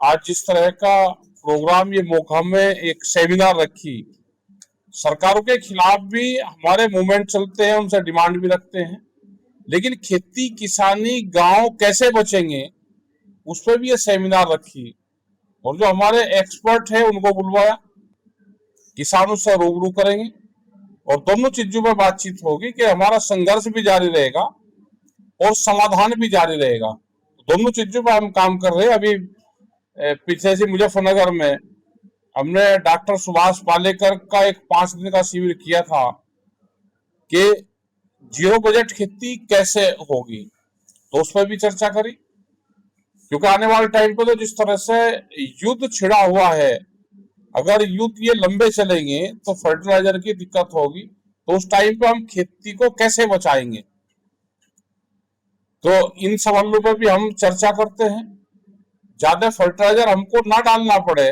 आज जिस तरह का प्रोग्राम ये मोका में एक सेमिनार रखी, सरकारों के खिलाफ भी हमारे मूवमेंट चलते हैं, उनसे डिमांड भी रखते हैं, लेकिन खेती किसानी गांव कैसे बचेंगे उस पर भी ये सेमिनार रखी और जो हमारे एक्सपर्ट हैं उनको बुलवाया, किसानों से रूबरू करेंगे और दोनों चीजों पर बातचीत होगी कि हमारा संघर्ष भी जारी रहेगा और समाधान भी जारी रहेगा। दोनों चीजों पर हम काम कर रहे हैं। अभी पीछे से मुजफ्फरनगर में हमने डॉक्टर सुभाष पालेकर का एक 5 दिन का शिविर किया था कि जीरो बजट खेती कैसे होगी, तो उस पर भी चर्चा करी, क्योंकि आने वाले टाइम पे तो जिस तरह से युद्ध छिड़ा हुआ है, अगर युद्ध ये लंबे चलेंगे तो फर्टिलाइजर की दिक्कत होगी, तो उस टाइम पे हम खेती को कैसे बचाएंगे। तो इन सवालों पर भी हम चर्चा करते हैं। ज्यादा फर्टिलाइजर हमको ना डालना पड़े,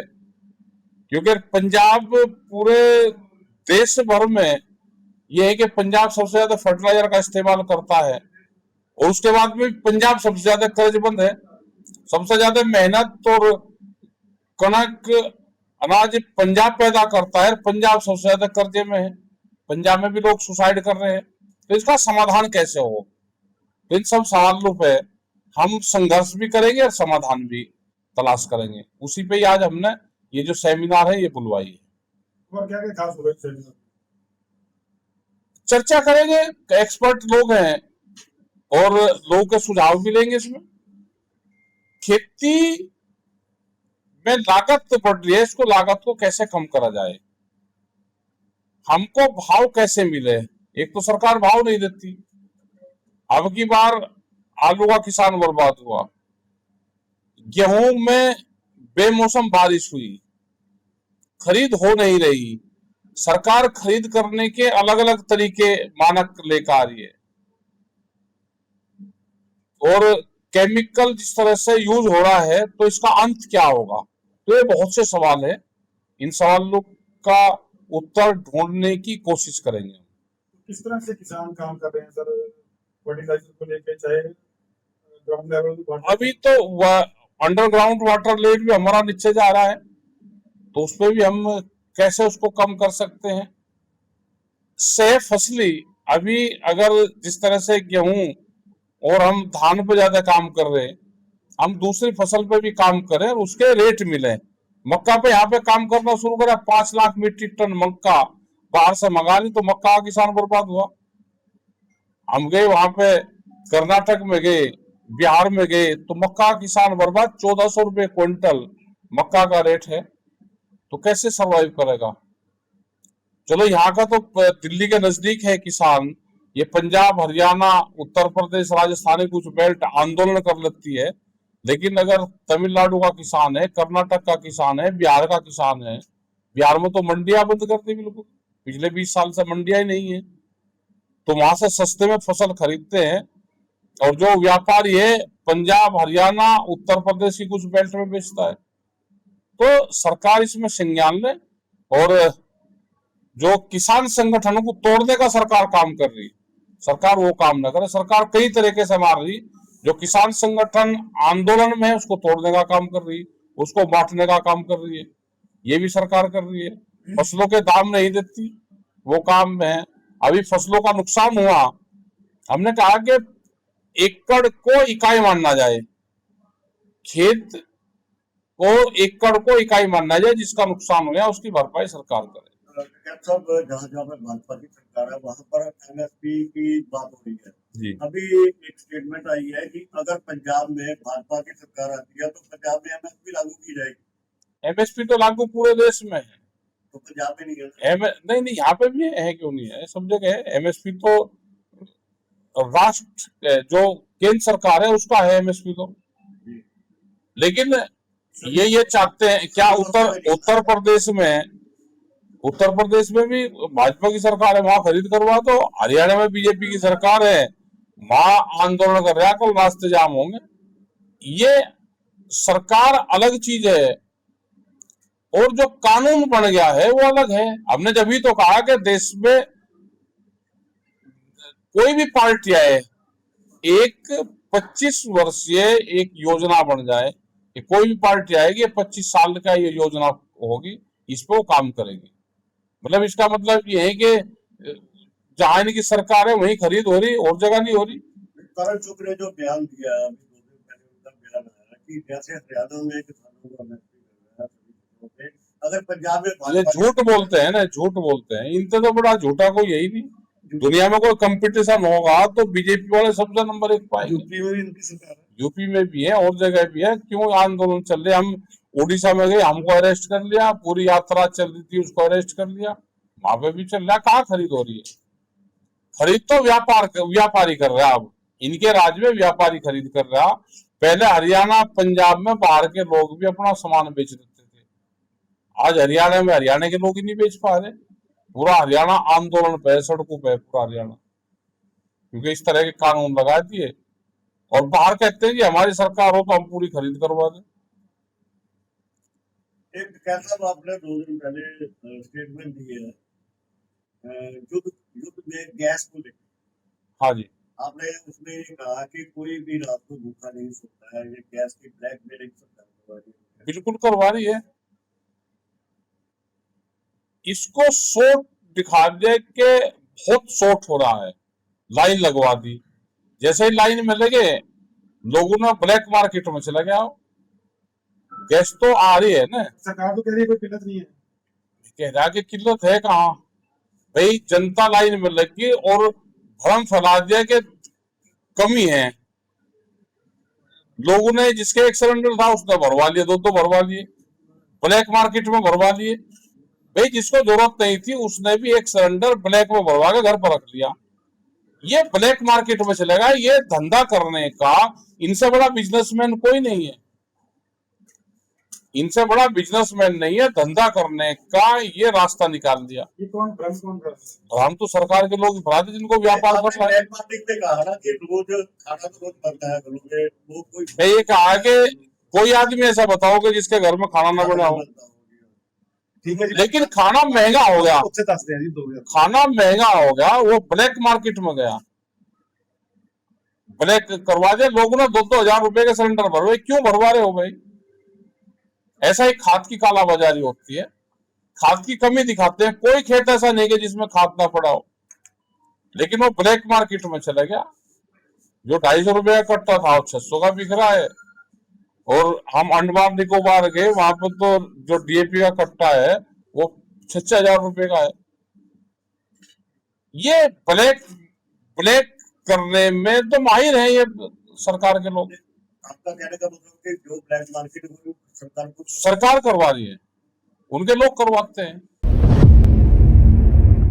क्योंकि पंजाब पूरे देश भर में यह है कि पंजाब सबसे ज्यादा फर्टिलाइजर का इस्तेमाल करता है और उसके बाद में पंजाब सबसे ज्यादा कर्जबंद है। सबसे ज्यादा मेहनत और कनक अनाज पंजाब पैदा करता है, पंजाब सबसे ज्यादा कर्जे में है। पंजाब में भी लोग सुसाइड कर रहे हैं, तो इसका समाधान कैसे हो। तो इन सब सवालों पे हम संघर्ष भी करेंगे और समाधान भी तलाश करेंगे। उसी पे ही आज हमने ये जो सेमिनार है ये बुलवाई है। और क्या खास होगा सेमिनार? चर्चा करेंगे, एक्सपर्ट लोग हैं और लोगों के सुझाव भी लेंगे। इसमें खेती में लागत बढ़ रही है, इसको लागत को कैसे कम करा जाए, हमको भाव कैसे मिले। एक तो सरकार भाव नहीं देती, अब की बार आलू का किसान बर्बाद हुआ, गेहूं में बेमौसम बारिश हुई, खरीद हो नहीं रही, सरकार खरीद करने के अलग अलग तरीके मानक लेकर आ रही है और केमिकल जिस तरह से यूज हो रहा है, तो इसका अंत क्या होगा। तो ये बहुत से सवाल है, इन सवालों का उत्तर ढूंढने की कोशिश करेंगे। किस तरह से किसान काम कर रहे हैं सर फर्टिलाइजर को लेकर, चाहे ग्राउंड लेवल? अभी तो अंडरग्राउंड वाटर लेवल भी हमारा नीचे जा रहा है, तो उस पर भी हम कैसे उसको कम कर सकते हैं। सेफ फसली, अभी अगर जिस तरह से गेहूं और हम धान पे ज्यादा काम कर रहे हैं, हम दूसरी फसल पे भी काम करें और उसके रेट मिले। मक्का पे यहाँ पे काम करना शुरू करा, 5 लाख मीट्रिक टन मक्का बाहर से मंगा ली, तो मक्का का किसान बर्बाद हुआ। हम गए वहां पे, कर्नाटक में गए, बिहार में गए, तो मक्का का किसान बर्बाद। 1400 रुपये क्विंटल मक्का का रेट है, तो कैसे सरवाइव करेगा। चलो यहाँ का तो दिल्ली के नजदीक है किसान, ये पंजाब हरियाणा उत्तर प्रदेश राजस्थान कुछ बेल्ट आंदोलन कर लेती है, लेकिन अगर तमिलनाडु का किसान है, कर्नाटक का किसान है, बिहार का किसान है, बिहार में तो मंडियां बंद कर दी बिल्कुल, पिछले 20 साल से मंडियां ही नहीं है, तो वहां से सस्ते में फसल खरीदते हैं और जो व्यापारी है पंजाब हरियाणा उत्तर प्रदेश की कुछ बेल्ट में बेचता है। तो सरकार इसमें संज्ञान ले और जो किसान संगठनों को तोड़ने का सरकार काम कर रही, सरकार वो काम ना करे। सरकार कई तरीके से मार रही, जो किसान संगठन आंदोलन में है उसको तोड़ने का काम कर रही, उसको बांटने का काम कर रही है, ये भी सरकार कर रही है। फसलों के दाम नहीं देती, वो काम में है। अभी फसलों का नुकसान हुआ, हमने कहा कि एकड़ को इकाई मानना जाए, खेत को एकड़ को इकाई मानना जाए, जिसका नुकसान हो गया उसकी भरपाई सरकार करे। साहब जहाँ जहाँ पर भाजपा की सरकार है वहाँ पर एमएसपी की बात हो रही है जी। अभी एक स्टेटमेंट आई है कि अगर पंजाब में भाजपा की सरकार आती है तो पंजाब में एमएसपी लागू की जाएगी। एमएसपी तो लागू पूरे देश में है, तो पंजाब में नहीं है? नहीं, यहाँ पे भी है, क्यों नहीं है, सब जगह है। एमएसपी तो राष्ट्र जो केंद्र सरकार है उसका है एमएसपी तो, लेकिन ये चाहते हैं क्या, उत्तर प्रदेश में भी भाजपा की सरकार है, वहां खरीद करवा दो। हरियाणा में बीजेपी की सरकार है, वहां आंदोलन कर रहा है, कल रास्ते जाम होंगे। ये सरकार अलग चीज है और जो कानून बन गया है वो अलग है। हमने जब भी तो कहा कि देश में कोई भी पार्टी आए, एक 25 वर्षीय एक योजना बन जाए, कि कोई भी पार्टी आएगी 25 साल का ये योजना होगी, इस पे वो काम करेगी। मतलब इसका मतलब ये है कि जहां इनकी सरकार है वहीं खरीद हो रही, और जगह नहीं हो रही। करण चौक ने जो बयान दिया अभी 2 दिन पहले उनका बयान आया कि जैसे हरियाणा में किसानों को एमएसपी मिल रहा है सभी चीजों पे, अगर पंजाब में ये भाजपा झूठ बोलते हैं ना, झूठ बोलते हैं। इनसे तो बड़ा झूठा कोई यही नहीं। दुनिया में कोई कंपटीशन होगा तो बीजेपी वाले सबसे नंबर 1 पाएंगे। यूपी में भी इनकी सरकार है, यूपी में भी है और जगह भी है। क्यों आंदोलन चल रहे? हम उड़ीसा में गए, हमको अरेस्ट कर लिया, पूरी यात्रा चल रही थी उसको अरेस्ट कर लिया, वहां पे भी चल रहा। कहाँ खरीद हो रही है? खरीद तो व्यापारी कर रहा। अब इनके राज्य में व्यापारी खरीद कर रहा। पहले हरियाणा पंजाब में बाहर के लोग भी अपना सामान बेच देते थे, आज हरियाणा में हरियाणा के लोग ही नहीं बेच पा रहे। पूरा हरियाणा आंदोलन पे, सड़कों पे पूरा हरियाणा, क्योंकि इस तरह के कानून लगा दिए। और बाहर कहते हैं कि हमारी सरकार हो तो हम पूरी खरीद करवा दें। एक कैसा आपने 2 दिन पहले स्टेटमेंट दी है युद्ध में गैस को लेकर। हाँ जी, आपने उसमें ये कहा कि कोई भी रात को भूखा नहीं सोता है, ये गैस की ब्लैकमेलिंग सरकार करवा रही है। बिल्कुल करवा रही है। इसको शॉर्ट दिखा दे के बहुत शॉर्ट हो रहा है, लाइन लगवा दी। जैसे ही लाइन में लगे लोगों ने ब्लैक मार्केट में चला गया। गैस तो आ रही है ना, सरकार तो कह रही है कोई किल्लत नहीं है। कह रहा कि किल्लत है कहाँ भाई? जनता लाइन में लग गई और भ्रम फैला दिया कि कमी है। लोगों ने जिसके 1 सिलेंडर था उसने भरवा लिए, 2 भरवा लिए, ब्लैक मार्केट में भरवा लिए। भाई जिसको जरूरत नहीं थी उसने भी 1 सिलेंडर ब्लैक में भरवा के घर पर रख लिया। ये ब्लैक मार्केट में चलेगा। ये धंधा करने का इनसे बड़ा बिजनेसमैन कोई नहीं है। इनसे बड़ा बिजनेसमैन नहीं है। धंधा करने का ये रास्ता निकाल दिया। ये कौन भ्रम कौन कर रहा है? और हम तो सरकार के लोग भराते जिनको व्यापार कर रहा है। ब्लैक मार्केट पे कहा ना कि रोज खाना तो रोज बनता है घरों में, वो कोई मैं ये कहा कि कोई आदमी ऐसा बताओ कि जिसके घर में खाना ना बना हो। ठीक है जी, लेकिन खाना महंगा हो गया, उससे दस दें जी 2000। खाना महंगा हो गया, वो ब्लैक मार्केट में गया, ब्लैक करवा दिया। लोगों ने 2-2 हजार रुपए के सिलेंडर भरवाए। क्यों भरवा रहे हो भाई? ऐसा ही खाद की कालाबाजारी होती है, खाद की कमी दिखाते हैं। कोई खेत ऐसा नहीं है जिसमें खाद ना पड़ा हो, लेकिन वो ब्लैक मार्केट में चला गया। जो 250 रुपए का कट्टा था वो 600 का बिक रहा है। और हम अंडमान निकोबार गए, वहां पर तो जो डीएपी का कट्टा है वो 6-6 हजार रुपए का है। ये ब्लैक ब्लैक करने में तो माहिर है ये सरकार के लोग। आपका कहने का मतलब कि जो ब्लैक मार्केट है वो सरकार को सरकार करवा रही है, उनके लोग करवाते हैं।